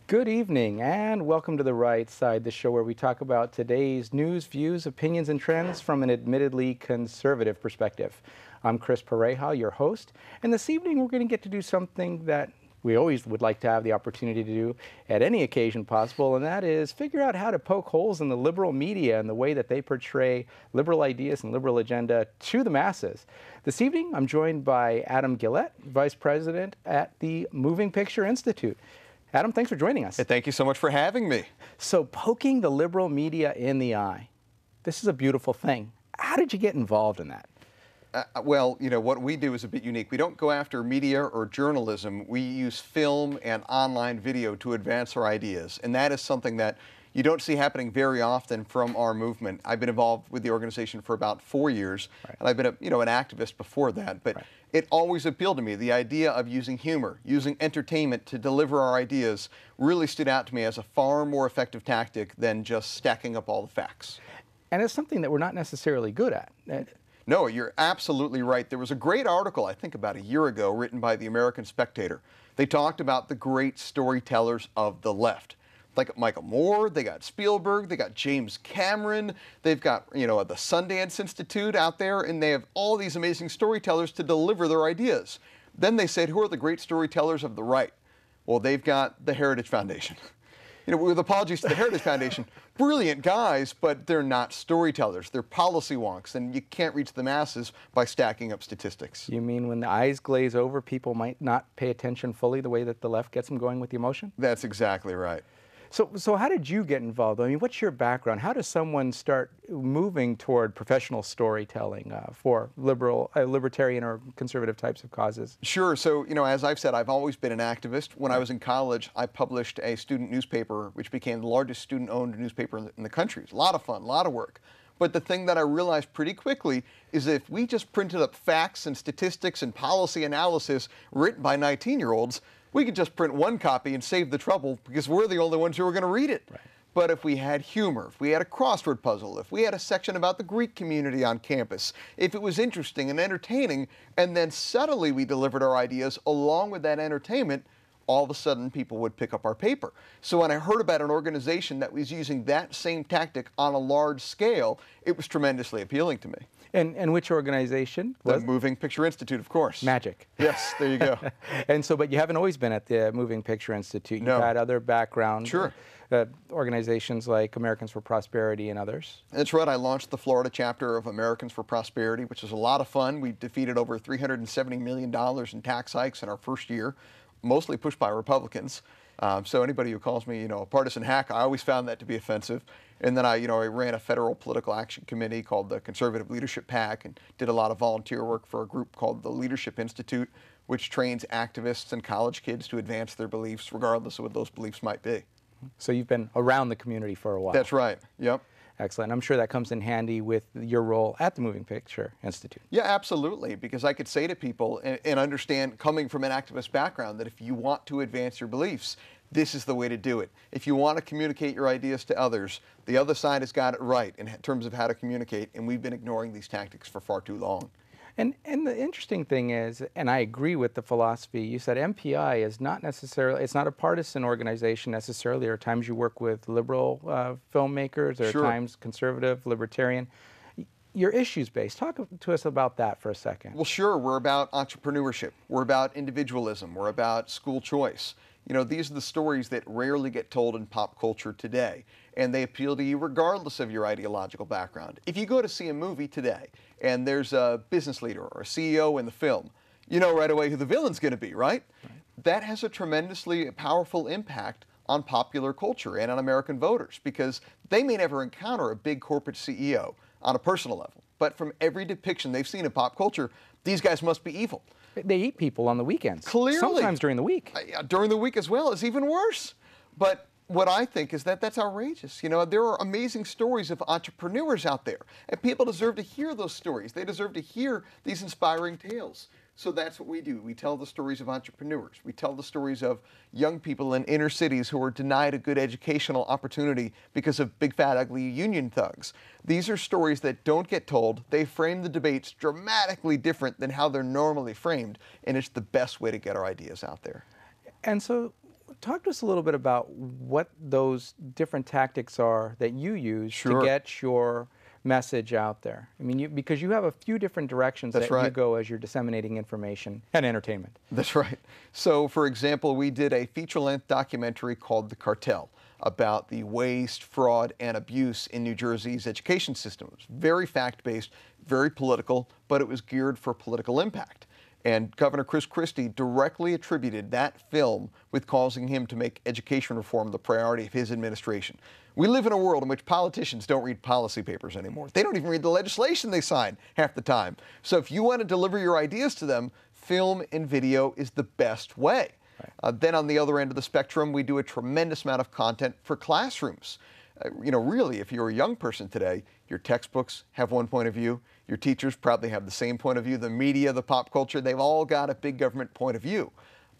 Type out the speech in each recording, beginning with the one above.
Good evening and welcome to The Right Side, the show where we talk about today's news, views, opinions, and trends from an admittedly conservative perspective. I'm Chris Pareja, your host, and this evening we're going to get to do something that we always would like to have the opportunity to do at any occasion possible, and that is figure out how to poke holes in the liberal media and the way that they portray liberal ideas and liberal agenda to the masses. This evening I'm joined by Adam Guillette, Vice President at the Moving Picture Institute. Adam, thanks for joining us. Hey, thank you so much for having me. So, poking the liberal media in the eye, this is a beautiful thing. How did you get involved in that? Well, you know, what we do is a bit unique. We don't go after media or journalism. We use film and online video to advance our ideas, and that is something that you don't see happening very often from our movement. I've been involved with the organization for about 4 years, and I've been an activist before that, but it always appealed to me. The idea of using humor, using entertainment to deliver our ideas really stood out to me as a far more effective tactic than just stacking up all the facts. And it's something that we're not necessarily good at. No, you're absolutely right. There was a great article, I think about a year ago, written by the American Spectator. They talked about the great storytellers of the left. Like Michael Moore, they got Spielberg, they got James Cameron, they've got, the Sundance Institute out there, and they have all these amazing storytellers to deliver their ideas. Then they said, who are the great storytellers of the right? Well, they've got the Heritage Foundation. With apologies to the Heritage Foundation, brilliant guys, but they're not storytellers. They're policy wonks, and you can't reach the masses by stacking up statistics. You mean when the eyes glaze over, people might not pay attention fully the way that the left gets them going with the emotion? That's exactly right. So how did you get involved? I mean, what's your background? How does someone start moving toward professional storytelling for libertarian or conservative types of causes? Sure. So, as I've said, I've always been an activist. When I was in college, I published a student newspaper, which became the largest student-owned newspaper in the country. It's a lot of fun, a lot of work. But the thing that I realized pretty quickly is that if we just printed up facts and statistics and policy analysis written by 19-year-olds, we could just print one copy and save the trouble because we're the only ones who are going to read it. Right. But if we had humor, if we had a crossword puzzle, if we had a section about the Greek community on campus, if it was interesting and entertaining, and then subtly we delivered our ideas along with that entertainment, all of a sudden people would pick up our paper. So when I heard about an organization that was using that same tactic on a large scale, it was tremendously appealing to me. And which organization was the Moving Picture Institute, of course. Magic. Yes, there you go. And so, but you haven't always been at the Moving Picture Institute. You've had other backgrounds. Sure. Organizations like Americans for Prosperity and others. That's right. I launched the Florida chapter of Americans for Prosperity, which was a lot of fun. We defeated over $370 million in tax hikes in our first year, mostly pushed by Republicans. So anybody who calls me, a partisan hack, I always found that to be offensive. And then I ran a federal political action committee called the Conservative Leadership PAC and did a lot of volunteer work for a group called the Leadership Institute, which trains activists and college kids to advance their beliefs, regardless of what those beliefs might be. So you've been around the community for a while. That's right. Yep. Excellent. I'm sure that comes in handy with your role at the Moving Picture Institute. Yeah, absolutely, because I could say to people and understand, coming from an activist background, that if you want to advance your beliefs, this is the way to do it. If you want to communicate your ideas to others, the other side has got it right in terms of how to communicate, and we've been ignoring these tactics for far too long. And the interesting thing is, and I agree with the philosophy, you said MPI is not necessarily, it's not a partisan organization necessarily. There are times you work with liberal filmmakers, there are times conservative, libertarian. You're issues-based. Talk to us about that for a second. Well, sure. We're about entrepreneurship. We're about individualism. We're about school choice. These are the stories that rarely get told in pop culture today, and they appeal to you regardless of your ideological background. If you go to see a movie today and there's a business leader or a CEO in the film, you know right away who the villain's going to be, right? That has a tremendously powerful impact on popular culture and on American voters because they may never encounter a big corporate CEO on a personal level, but from every depiction they've seen in pop culture, these guys must be evil. They eat people on the weekends. Clearly. Sometimes during the week. During the week as well is even worse. But what I think is that that's outrageous. There are amazing stories of entrepreneurs out there, and people deserve to hear those stories. They deserve to hear these inspiring tales. So that's what we do. We tell the stories of entrepreneurs. We tell the stories of young people in inner cities who are denied a good educational opportunity because of big, fat, ugly union thugs. These are stories that don't get told. They frame the debates dramatically different than how they're normally framed, and it's the best way to get our ideas out there. And so talk to us a little bit about what those different tactics are that you use Sure. to get your message out there. I mean, because you have a few different directions That's that you right. go as you're disseminating information and entertainment. That's right. So, for example, we did a feature-length documentary called The Cartel about the waste, fraud, and abuse in New Jersey's education system. It was very fact-based, very political, but it was geared for political impact. And Governor Chris Christie directly attributed that film with causing him to make education reform the priority of his administration. We live in a world in which politicians don't read policy papers anymore. They don't even read the legislation they sign half the time. So if you want to deliver your ideas to them, film and video is the best way. Right. Then on the other end of the spectrum, we do a tremendous amount of content for classrooms. Really, if you're a young person today, your textbooks have one point of view. Your teachers probably have the same point of view. The media, the pop culture, they've all got a big government point of view.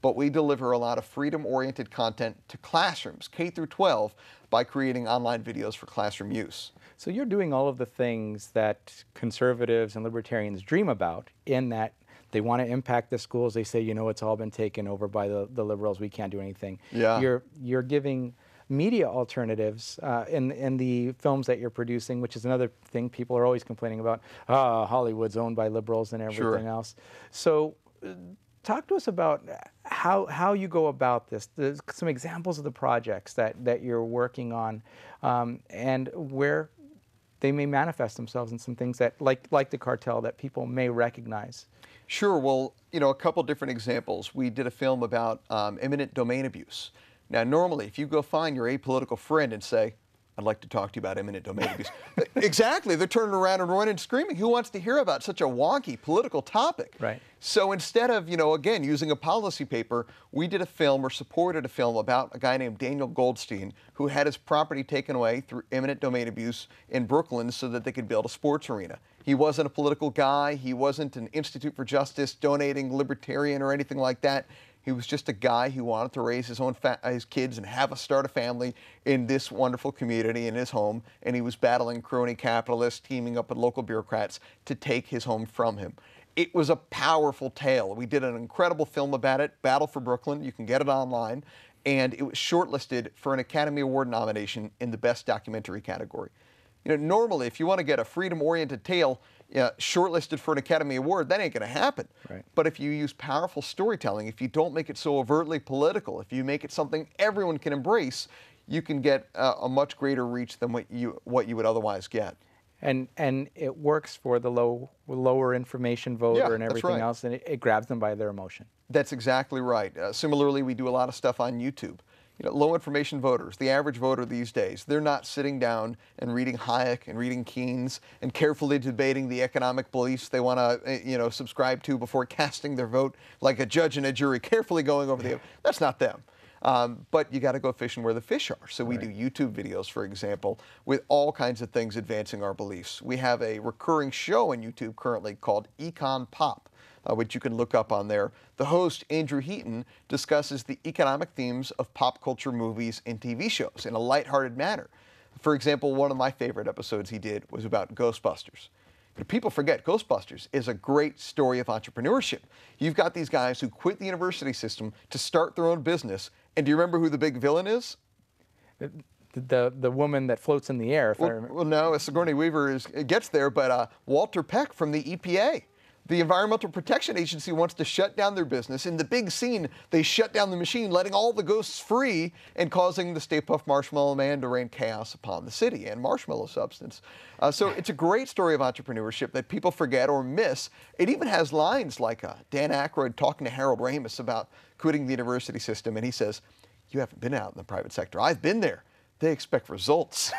But we deliver a lot of freedom-oriented content to classrooms, K through 12, by creating online videos for classroom use. So you're doing all of the things that conservatives and libertarians dream about, in that they want to impact the schools. They say, it's all been taken over by the liberals. We can't do anything. Yeah. You're giving media alternatives in the films that you're producing, which is another thing people are always complaining about. Hollywood's owned by liberals and everything else. So talk to us about how you go about this. There's some examples of the projects that you're working on, and where they may manifest themselves in some things that, like the cartel, that people may recognize. Sure. Well, a couple different examples. We did a film about eminent domain abuse. Now, normally, if you go find your apolitical friend and say, I'd like to talk to you about eminent domain abuse. Exactly. They're turning around and running and screaming. Who wants to hear about such a wonky political topic? Right. So instead of, again, using a policy paper, we did a film or supported a film about a guy named Daniel Goldstein who had his property taken away through eminent domain abuse in Brooklyn so that they could build a sports arena. He wasn't a political guy. He wasn't an Institute for Justice donating libertarian or anything like that. He was just a guy who wanted to raise his own his kids and start a family in this wonderful community in his home, and he was battling crony capitalists, teaming up with local bureaucrats to take his home from him. It was a powerful tale. We did an incredible film about it, Battle for Brooklyn. You can get it online, and it was shortlisted for an Academy Award nomination in the Best Documentary category. Normally, if you want to get a freedom-oriented tale shortlisted for an Academy Award, that ain't going to happen. Right. But if you use powerful storytelling, if you don't make it so overtly political, if you make it something everyone can embrace, you can get a much greater reach than what you would otherwise get. And it works for the lower information voter and everything else, and it grabs them by their emotion. That's exactly right. Similarly, we do a lot of stuff on YouTube. Low information voters, the average voter these days, they're not sitting down and reading Hayek and reading Keynes and carefully debating the economic beliefs they want to, subscribe to before casting their vote like a judge and a jury, carefully going over the. That's not them. But you got to go fishing where the fish are. So we do YouTube videos, for example, with all kinds of things advancing our beliefs. We have a recurring show on YouTube currently called Econ Pop, which you can look up on there. The host, Andrew Heaton, discusses the economic themes of pop culture movies and TV shows in a lighthearted manner. For example, one of my favorite episodes he did was about Ghostbusters. People forget Ghostbusters is a great story of entrepreneurship. You've got these guys who quit the university system to start their own business. And do you remember who the big villain is? The woman that floats in the air, if I remember. Well, no, Sigourney Weaver gets there, but Walter Peck from the EPA. The Environmental Protection Agency wants to shut down their business. In the big scene, they shut down the machine, letting all the ghosts free and causing the Stay Puft Marshmallow Man to rain chaos upon the city and marshmallow substance. So it's a great story of entrepreneurship that people forget or miss. It even has lines like Dan Aykroyd talking to Harold Ramis about quitting the university system, and he says, "You haven't been out in the private sector. I've been there. They expect results."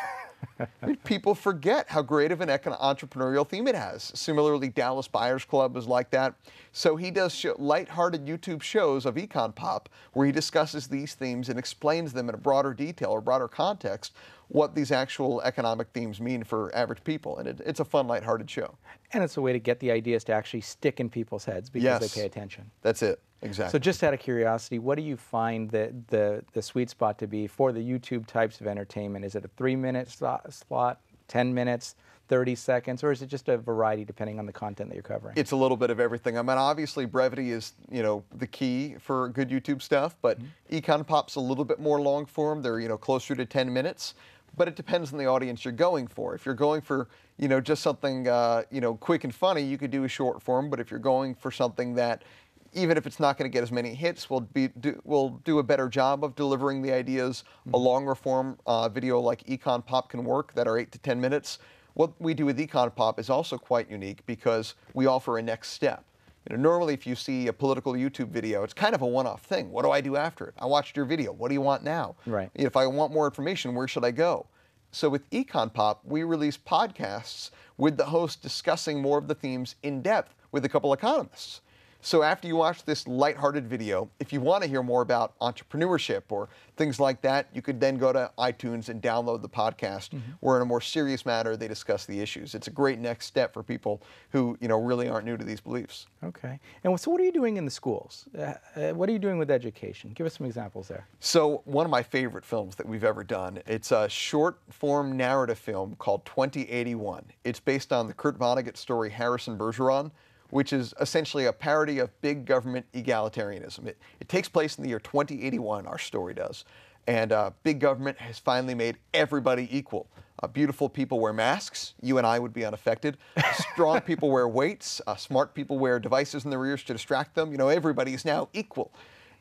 People forget how great of an entrepreneurial theme it has. Similarly, Dallas Buyers Club is like that. So he does lighthearted YouTube shows of Econ Pop where he discusses these themes and explains them in a broader detail or broader context what these actual economic themes mean for average people. And it's a fun, lighthearted show. And it's a way to get the ideas to actually stick in people's heads because they pay attention. That's it. Exactly. So just out of curiosity, what do you find the sweet spot to be for the YouTube types of entertainment? Is it a 3-minute slot, 10 minutes, 30 seconds, or is it just a variety depending on the content that you're covering? It's a little bit of everything. I mean, obviously brevity is, the key for good YouTube stuff, but Econ Pop's a little bit more long form. They're, closer to 10 minutes, but it depends on the audience you're going for. If you're going for, just something, quick and funny, you could do a short form, but if you're going for something that, even if it's not going to get as many hits, we'll do a better job of delivering the ideas. A longer form video like Econ Pop can work that are 8 to 10 minutes. What we do with Econ Pop is also quite unique because we offer a next step. Normally if you see a political YouTube video, it's kind of a one-off thing. What do I do after it? I watched your video. What do you want now? Right. If I want more information, where should I go? So with Econ Pop, we release podcasts with the host discussing more of the themes in depth with a couple economists. So after you watch this lighthearted video, if you want to hear more about entrepreneurship or things like that, you could then go to iTunes and download the podcast where in a more serious matter, they discuss the issues. It's a great next step for people who, really aren't new to these beliefs. Okay. And so what are you doing in the schools? What are you doing with education? Give us some examples there. So one of my favorite films that we've ever done, it's a short form narrative film called 2081. It's based on the Kurt Vonnegut story Harris and Bergeron, which is essentially a parody of big government egalitarianism. It takes place in the year 2081, our story does, and big government has finally made everybody equal. Beautiful people wear masks. You and I would be unaffected. Strong people wear weights. Smart people wear devices in their ears to distract them. Everybody is now equal.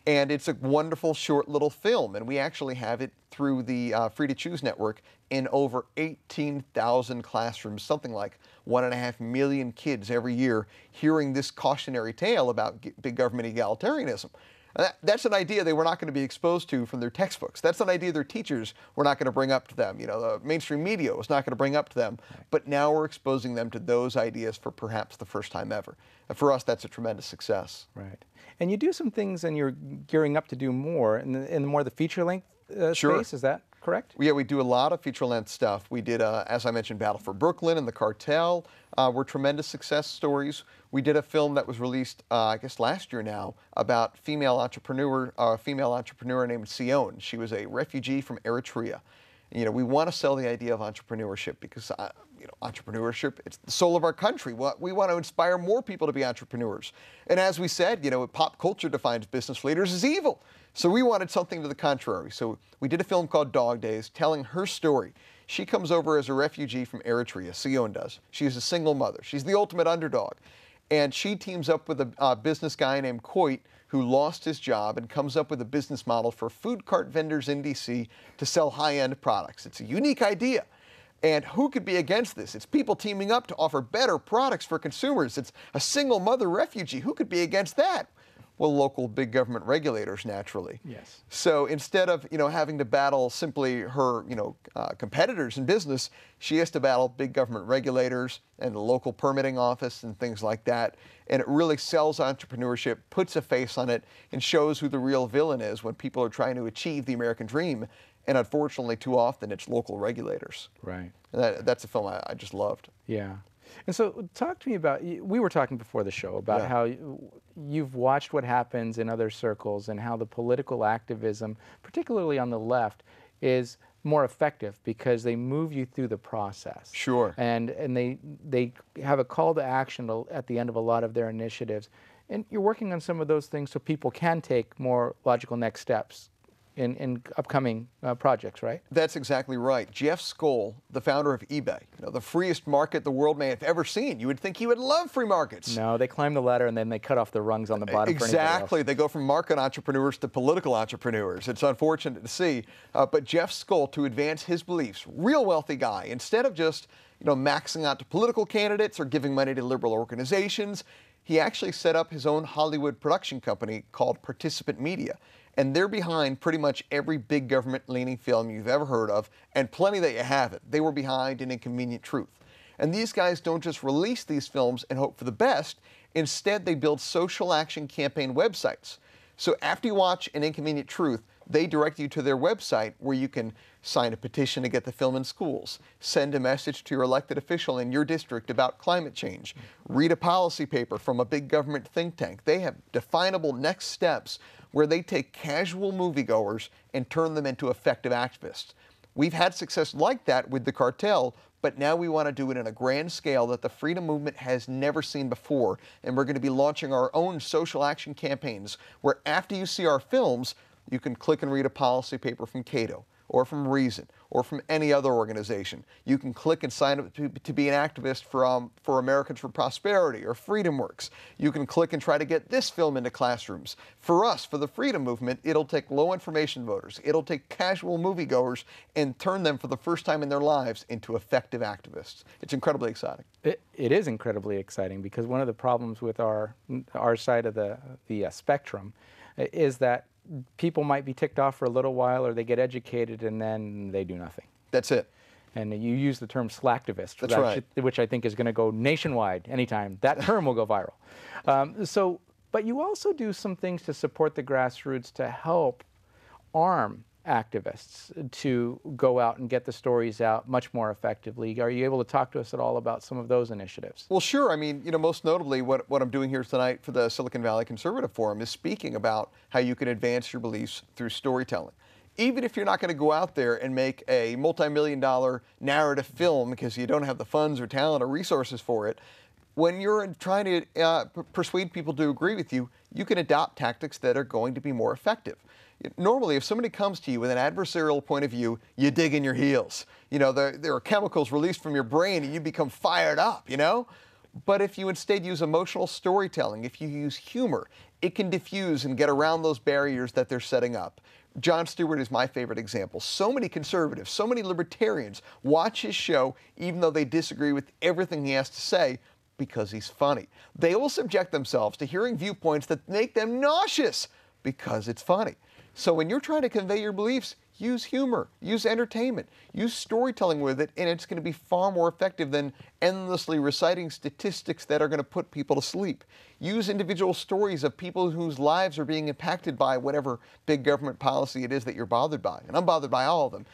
And it's a wonderful short little film, and we actually have it through the Free to Choose network in over 18,000 classrooms, something like 1.5 million kids every year hearing this cautionary tale about big government egalitarianism. That's an idea they were not going to be exposed to from their textbooks. That's an idea their teachers were not going to bring up to them. The mainstream media was not going to bring up to them. But now we're exposing them to those ideas for perhaps the first time ever. And for us, that's a tremendous success. Right. And you do some things, and you're gearing up to do more in the more the feature-length space. Is that correct? Yeah, we do a lot of feature-length stuff. We did, as I mentioned, Battle for Brooklyn and The Cartel were tremendous success stories. We did a film that was released, I guess last year now, about a female entrepreneur named Sion. She was a refugee from Eritrea. We want to sell the idea of entrepreneurship because, entrepreneurship, it's the soul of our country. We want to inspire more people to be entrepreneurs. And as we said, pop culture defines business leaders as evil. So we wanted something to the contrary. So we did a film called Dog Days telling her story. She comes over as a refugee from Eritrea, Sion does. She's a single mother. She's the ultimate underdog. And she teams up with a business guy named Coit who lost his job and comes up with a business model for food cart vendors in D.C. to sell high-end products. It's a unique idea. And who could be against this? It's people teaming up to offer better products for consumers. It's a single mother refugee. Who could be against that? Well, local big government regulators, naturally. Yes. So instead of, having to battle simply her, competitors in business, she has to battle big government regulators and the local permitting office and things like that. And it really sells entrepreneurship, puts a face on it, and shows who the real villain is when people are trying to achieve the American dream. And unfortunately, too often, it's local regulators. Right. And that's a film I just loved. Yeah. And so talk to me about, we were talking before the show about how you've watched what happens in other circles and how the political activism, particularly on the left, is more effective because they move you through the process. Sure. And they have a call to action at the end of a lot of their initiatives. And you're working on some of those things so people can take more logical next steps in upcoming projects, right? That's exactly right. Jeff Skoll, the founder of eBay, the freest market the world may have ever seen. You would think he would love free markets. No, they climb the ladder and then they cut off the rungs on the bottom. Exactly. They go from market entrepreneurs to political entrepreneurs. It's unfortunate to see. But Jeff Skoll, to advance his beliefs, real wealthy guy, instead of just maxing out to political candidates or giving money to liberal organizations, he actually set up his own Hollywood production company called Participant Media. And they're behind pretty much every big government-leaning film you've ever heard of, and plenty that you haven't. They were behind An Inconvenient Truth. And these guys don't just release these films and hope for the best. Instead, they build social action campaign websites. So after you watch An Inconvenient Truth, they direct you to their website where you can sign a petition to get the film in schools, send a message to your elected official in your district about climate change, read a policy paper from a big government think tank. They have definable next steps where they take casual moviegoers and turn them into effective activists. We've had success like that with The Cartel, but now we want to do it in a grand scale that the freedom movement has never seen before. And we're going to be launching our own social action campaigns where after you see our films, you can click and read a policy paper from Cato or from Reason or from any other organization. You can click and sign up to be an activist for Americans for Prosperity or Freedom Works. You can click and try to get this film into classrooms. For us, for the freedom movement, it'll take low information voters. It'll take casual moviegoers and turn them for the first time in their lives into effective activists. It's incredibly exciting. It is incredibly exciting because one of the problems with our side of the spectrum is that people might be ticked off for a little while, or they get educated and then they do nothing. That's it. And you use the term slacktivist, That's right. which I think is going to go nationwide anytime. That term will go viral. But you also do some things to support the grassroots to help arm activists to go out and get the stories out much more effectively. Are you able to talk to us at all about some of those initiatives? Well, sure. I mean, most notably what I'm doing here tonight for the Silicon Valley Conservative Forum is speaking about how you can advance your beliefs through storytelling. Even if you're not going to go out there and make a multi-million-dollar narrative film because you don't have the funds or talent or resources for it, when you're trying to persuade people to agree with you, you can adopt tactics that are going to be more effective. Normally, if somebody comes to you with an adversarial point of view, you dig in your heels. There are chemicals released from your brain and you become fired up, But if you instead use emotional storytelling, if you use humor, it can diffuse and get around those barriers that they're setting up. Jon Stewart is my favorite example. So many conservatives, so many libertarians watch his show even though they disagree with everything he has to say because he's funny. They will subject themselves to hearing viewpoints that make them nauseous because it's funny. So when you're trying to convey your beliefs, use humor, use entertainment, use storytelling with it, and it's going to be far more effective than endlessly reciting statistics that are going to put people to sleep. Use individual stories of people whose lives are being impacted by whatever big government policy it is that you're bothered by. And I'm bothered by all of them.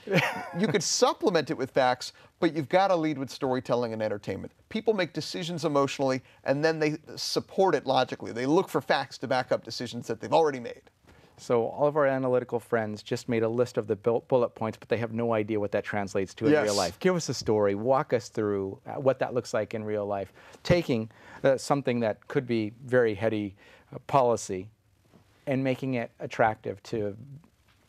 You could supplement it with facts, but you've got to lead with storytelling and entertainment. People make decisions emotionally, and then they support it logically. They look for facts to back up decisions that they've already made. So all of our analytical friends just made a list of the bullet points, but they have no idea what that translates to in real life. Give us a story. Walk us through what that looks like in real life. Taking something that could be very heady policy and making it attractive to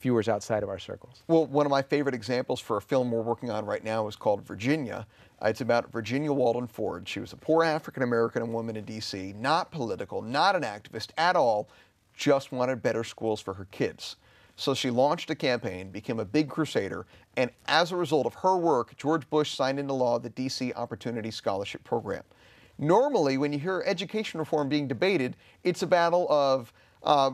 viewers outside of our circles. Well, one of my favorite examples for a film we're working on right now is called Virginia. It's about Virginia Walden Ford. She was a poor African-American woman in D.C., not political, not an activist at all, just wanted better schools for her kids. So she launched a campaign, became a big crusader, and as a result of her work, George Bush signed into law the DC Opportunity Scholarship Program. Normally, when you hear education reform being debated, it's a battle of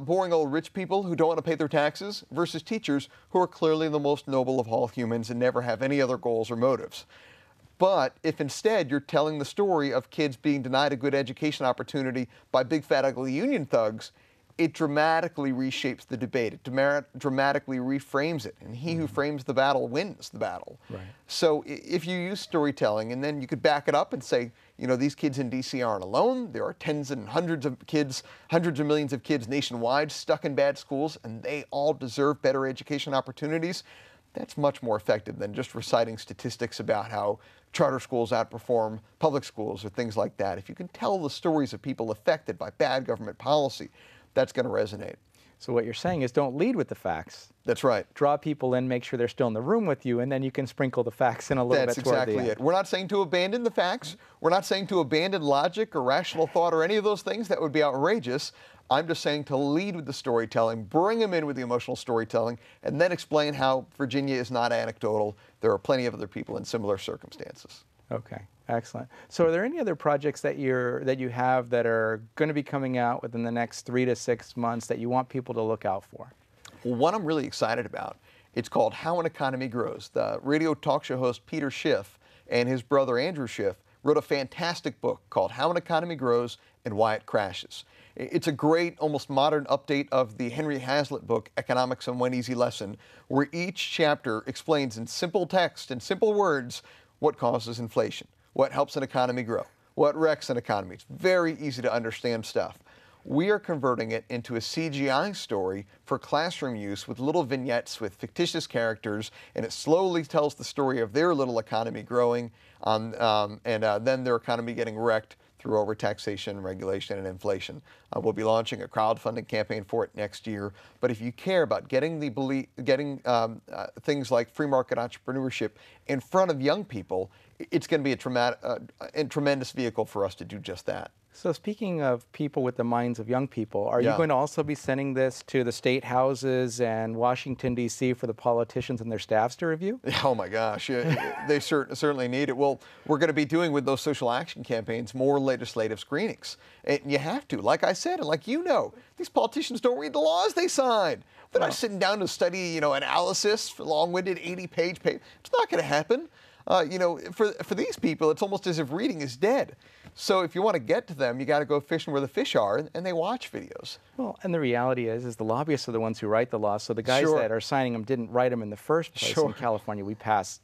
boring old rich people who don't want to pay their taxes versus teachers who are clearly the most noble of all humans and never have any other goals or motives. But if instead you're telling the story of kids being denied a good education opportunity by big fat ugly union thugs, it dramatically reshapes the debate. It dramatically reframes it. And he who frames the battle wins the battle. Right. So if you use storytelling, and then you could back it up and say, these kids in D.C. aren't alone. There are tens and hundreds of kids, hundreds of millions of kids nationwide stuck in bad schools, and they all deserve better education opportunities. That's much more effective than just reciting statistics about how charter schools outperform public schools or things like that. If you can tell the stories of people affected by bad government policy, that's going to resonate. So what you're saying is don't lead with the facts. That's right. Draw people in, make sure they're still in the room with you, and then you can sprinkle the facts in a little bit toward the end. That's exactly it. We're not saying to abandon the facts. We're not saying to abandon logic or rational thought or any of those things. That would be outrageous. I'm just saying to lead with the storytelling, bring them in with the emotional storytelling, and then explain how Virginia is not anecdotal. There are plenty of other people in similar circumstances. Okay. Excellent. So are there any other projects that you have that are going to be coming out within the next 3 to 6 months that you want people to look out for? Well, one I'm really excited about, it's called How an Economy Grows. The radio talk show host Peter Schiff and his brother Andrew Schiff wrote a fantastic book called How an Economy Grows and Why It Crashes. It's a great, almost modern update of the Henry Hazlitt book, Economics in One Easy Lesson, where each chapter explains in simple text and simple words what causes inflation, what helps an economy grow, what wrecks an economy. It's very easy to understand stuff. we are converting it into a CGI story for classroom use with little vignettes with fictitious characters, and it slowly tells the story of their little economy growing, and then their economy getting wrecked through overtaxation, regulation, and inflation. We'll be launching a crowdfunding campaign for it next year. But if you care about getting things like free market entrepreneurship in front of young people, it's going to be a tremendous vehicle for us to do just that. So speaking of people with the minds of young people, are you going to also be sending this to the state houses and Washington, D.C. for the politicians and their staffs to review? Oh my gosh, they certainly need it. Well, we're going to be doing with those social action campaigns more legislative screenings. And you have to, like I said, and like you know, these politicians don't read the laws they sign. They're not sitting down to study, analysis for long-winded 80-page paper. It's not going to happen. For these people, it's almost as if reading is dead. So if you want to get to them, you got to go fishing where the fish are, and they watch videos. Well, and the reality is the lobbyists are the ones who write the laws. So the guys that are signing them didn't write them in the first place. In California, we pass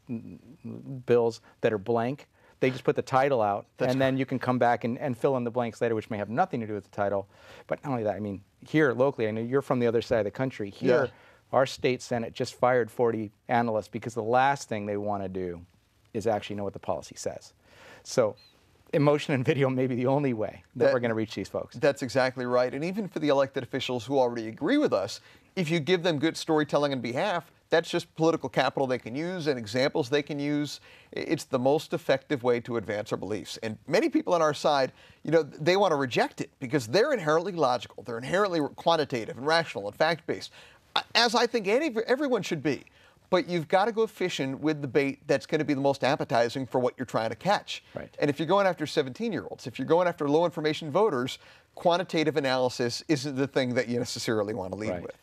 bills that are blank. They just put the title out, and then you can come back and fill in the blanks later, which may have nothing to do with the title. But not only that, I mean, here locally, I know you're from the other side of the country. Here, our state Senate just fired 40 analysts because the last thing they want to do is actually know what the policy says. So emotion and video may be the only way that we're going to reach these folks. That's exactly right. And even for the elected officials who already agree with us, if you give them good storytelling on behalf, that's just political capital they can use and examples they can use. It's the most effective way to advance our beliefs. And many people on our side, they want to reject it because they're inherently logical. They're inherently quantitative and rational and fact-based, as I think everyone should be. But you've got to go fishing with the bait that's going to be the most appetizing for what you're trying to catch. Right. And if you're going after 17-year-olds, if you're going after low information voters, quantitative analysis isn't the thing that you necessarily want to lead with.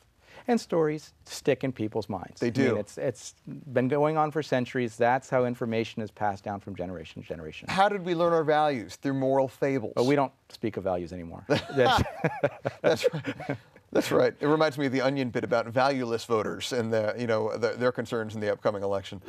And stories stick in people's minds. They do. I mean, it's been going on for centuries. That's how information is passed down from generation to generation. How did we learn our values? Through moral fables. But we don't speak of values anymore. That's right. That's right. It reminds me of the Onion bit about valueless voters and their concerns in the upcoming election.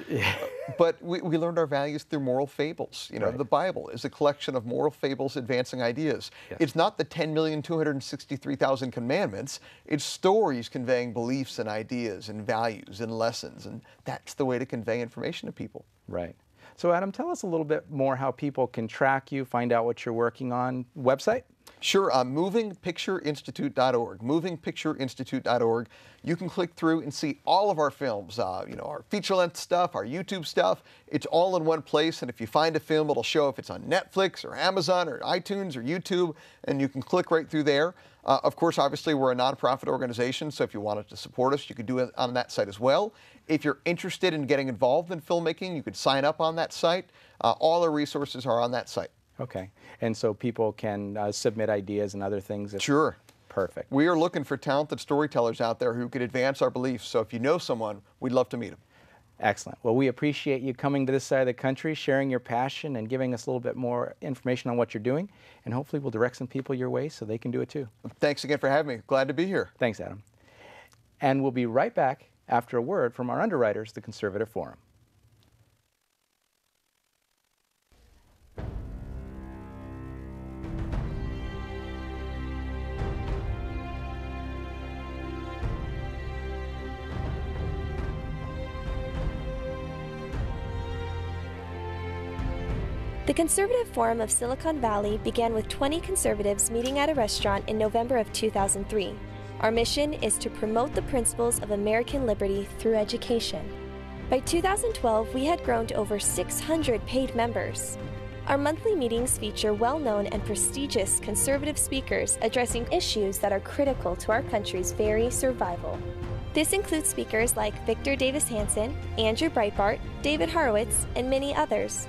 But we learned our values through moral fables. The Bible is a collection of moral fables advancing ideas. Yes. It's not the 10,263,000 commandments. It's stories conveying beliefs and ideas and values and lessons. And that's the way to convey information to people. Right. So Adam, tell us a little bit more how people can track you, find out what you're working on. Website? Sure, movingpictureinstitute.org, movingpictureinstitute.org. You can click through and see all of our films, our feature-length stuff, our YouTube stuff. It's all in one place, and if you find a film, it'll show if it's on Netflix or Amazon or iTunes or YouTube, and you can click right through there. Of course, obviously, we're a nonprofit organization, so if you wanted to support us, you could do it on that site as well. If you're interested in getting involved in filmmaking, you could sign up on that site. All our resources are on that site. Okay. And so people can submit ideas and other things? Sure. Perfect. We are looking for talented storytellers out there who could advance our beliefs. So if you know someone, we'd love to meet them. Excellent. Well, we appreciate you coming to this side of the country, sharing your passion, and giving us a little bit more information on what you're doing. And hopefully we'll direct some people your way so they can do it too. Thanks again for having me. Glad to be here. Thanks, Adam. And we'll be right back after a word from our underwriters, the Conservative Forum. The Conservative Forum of Silicon Valley began with 20 conservatives meeting at a restaurant in November of 2003. Our mission is to promote the principles of American liberty through education. By 2012, we had grown to over 600 paid members. Our monthly meetings feature well-known and prestigious conservative speakers addressing issues that are critical to our country's very survival. This includes speakers like Victor Davis Hanson, Andrew Breitbart, David Horowitz, and many others.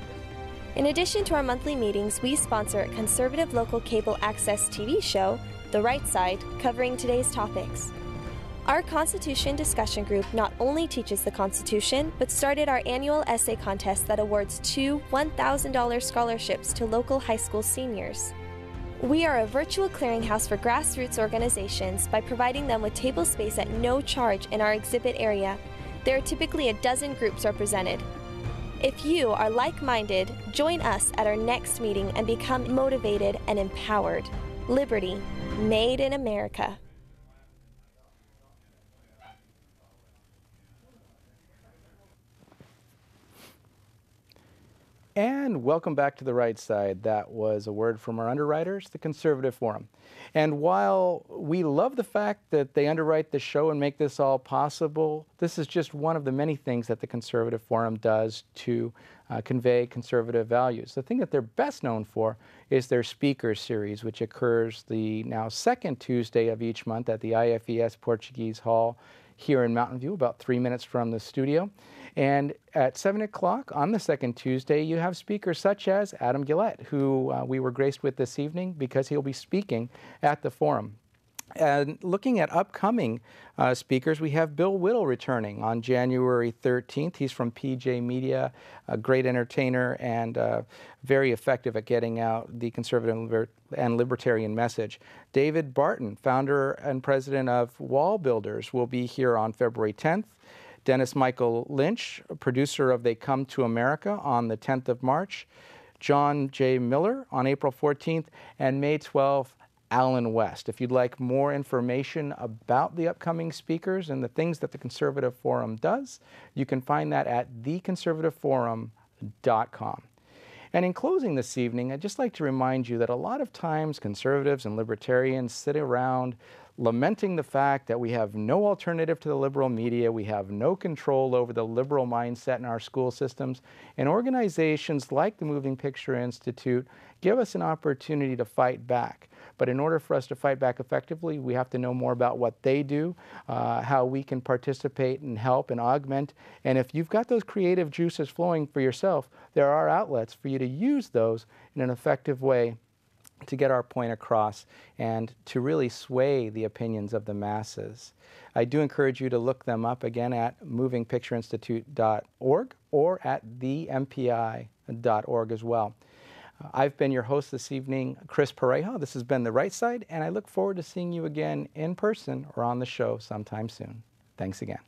In addition to our monthly meetings, we sponsor a conservative local cable access TV show, The Right Side, covering today's topics. Our Constitution discussion group not only teaches the Constitution, but started our annual essay contest that awards 2 $1,000 scholarships to local high school seniors. We are a virtual clearinghouse for grassroots organizations by providing them with table space at no charge in our exhibit area. There are typically a dozen groups represented. If you are like-minded, join us at our next meeting and become motivated and empowered. Liberty. Made in America. And welcome back to the right side. That was a word from our underwriters, the Conservative Forum. And while we love the fact that they underwrite the show and make this all possible, this is just one of the many things that the Conservative Forum does to convey conservative values. The thing that they're best known for is their speaker series, which occurs the now second Tuesday of each month at the IFES Portuguese Hall here in Mountain View, about 3 minutes from the studio. And at 7 o'clock on the second Tuesday, you have speakers such as Adam Guillette, who we were graced with this evening because he'll be speaking at the forum. And looking at upcoming speakers, we have Bill Whittle returning on January 13th. He's from PJ Media, a great entertainer and very effective at getting out the conservative and libertarian message. David Barton, founder and president of Wall Builders, will be here on February 10th. Dennis Michael Lynch, producer of They Come to America, on the 10th of March. John J. Miller on April 14th. And May 12th, Alan West. If you'd like more information about the upcoming speakers and the things that the Conservative Forum does, you can find that at theconservativeforum.com. And in closing this evening, I'd just like to remind you that a lot of times conservatives and libertarians sit around lamenting the fact that we have no alternative to the liberal media, we have no control over the liberal mindset in our school systems, and organizations like the Moving Picture Institute give us an opportunity to fight back. But in order for us to fight back effectively, we have to know more about what they do, how we can participate and help and augment. And if you've got those creative juices flowing for yourself, there are outlets for you to use those in an effective way to get our point across and to really sway the opinions of the masses. I do encourage you to look them up again at movingpictureinstitute.org or at thempi.org as well. I've been your host this evening, Chris Pareja. This has been The Right Side, and I look forward to seeing you again in person or on the show sometime soon. Thanks again.